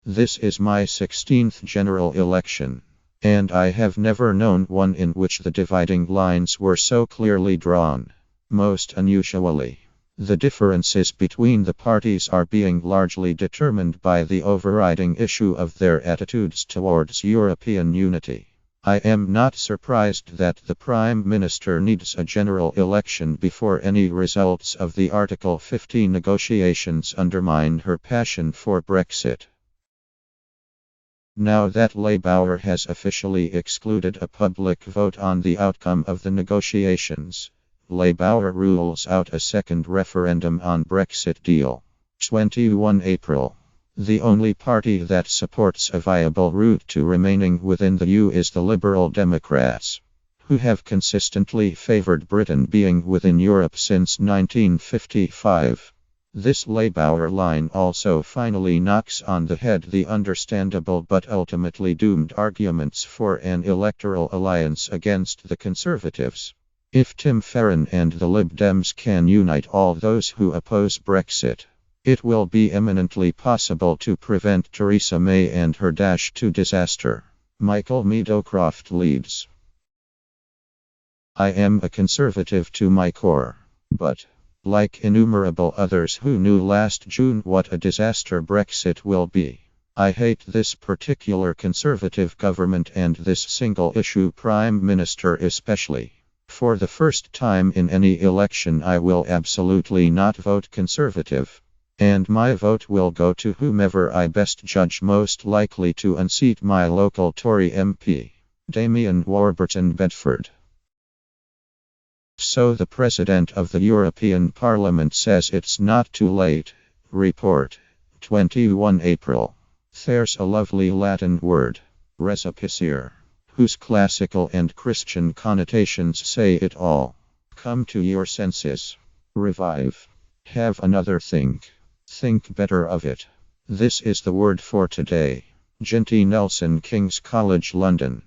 This is my 16th general election, and I have never known one in which the dividing lines were so clearly drawn. Most unusually, the differences between the parties are being largely determined by the overriding issue of their attitudes towards European unity. I am not surprised that the Prime Minister needs a general election before any results of the Article 50 negotiations undermine her passion for Brexit. Now that Labour has officially excluded a public vote on the outcome of the negotiations, Labour rules out a second referendum on Brexit deal. 21 April. The only party that supports a viable route to remaining within the EU is the Liberal Democrats, who have consistently favoured Britain being within Europe since 1955. This Labour line also finally knocks on the head the understandable but ultimately doomed arguments for an electoral alliance against the Conservatives. If Tim Farron and the Lib Dems can unite all those who oppose Brexit, it will be eminently possible to prevent Theresa May and her dash to disaster. Michael Meadowcroft Leeds. I am a Conservative to my core, but, like innumerable others who knew last June what a disaster Brexit will be, I hate this particular Conservative government and this single-issue Prime Minister especially. For the first time in any election I will absolutely not vote Conservative. And my vote will go to whomever I best judge most likely to unseat my local Tory MP, Damien Warburton Bedford. So the President of the European Parliament says it's not too late. Report. 21 April. There's a lovely Latin word, resupicere, whose classical and Christian connotations say it all. Come to your senses. Revive. Have another think. Think better of it. This is the word for today. Ginty Nelson, King's College London.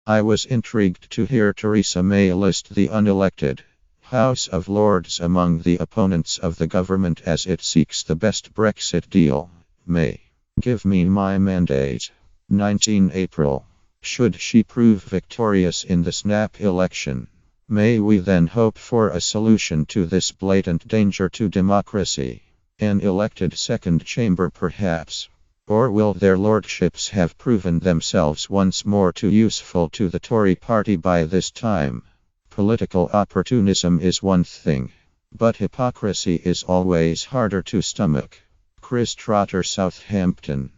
I was intrigued to hear Theresa May list the unelected House of Lords among the opponents of the government as it seeks the best Brexit deal. May. Give me my mandate. 19 April. Should she prove victorious in the snap election, may we then hope for a solution to this blatant danger to democracy? An elected second chamber perhaps? Or will their lordships have proven themselves once more too useful to the Tory party by this time? Political opportunism is one thing, but hypocrisy is always harder to stomach. Chris Trotter, Southampton.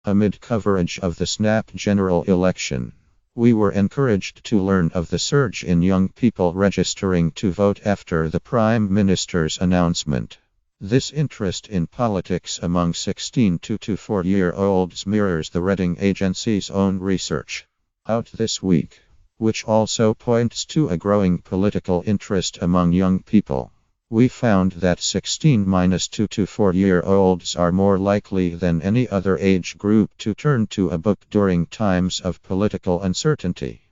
Amid coverage of the snap general election, we were encouraged to learn of the surge in young people registering to vote after the Prime Minister's announcement. This interest in politics among 16 to 24-year-olds mirrors the Reading Agency's own research, out this week, which also points to a growing political interest among young people. We found that 16 to 24-year-olds are more likely than any other age group to turn to a book during times of political uncertainty.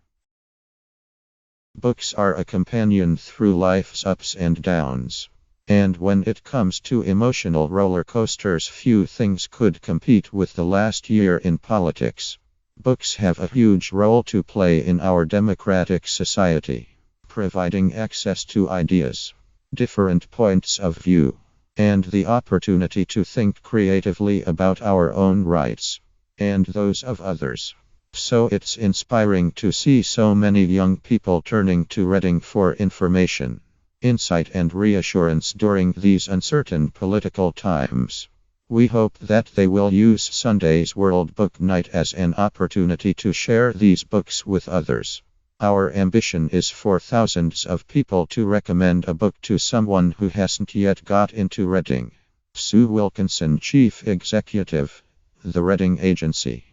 Books are a companion through life's ups and downs. And when it comes to emotional roller coasters, few things could compete with the last year in politics. Books have a huge role to play in our democratic society, providing access to ideas, different points of view, and the opportunity to think creatively about our own rights and those of others. So it's inspiring to see so many young people turning to Reading for information, insight and reassurance during these uncertain political times. We hope that they will use Sunday's World Book Night as an opportunity to share these books with others. Our ambition is for thousands of people to recommend a book to someone who hasn't yet got into Reading. Sue Wilkinson, Chief Executive, The Reading Agency.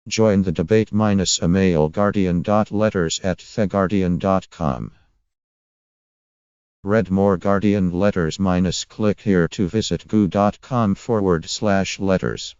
Join the debate. Email guardian.letters@theguardian.com. Read more Guardian letters. Click here to visit goo.com/letters.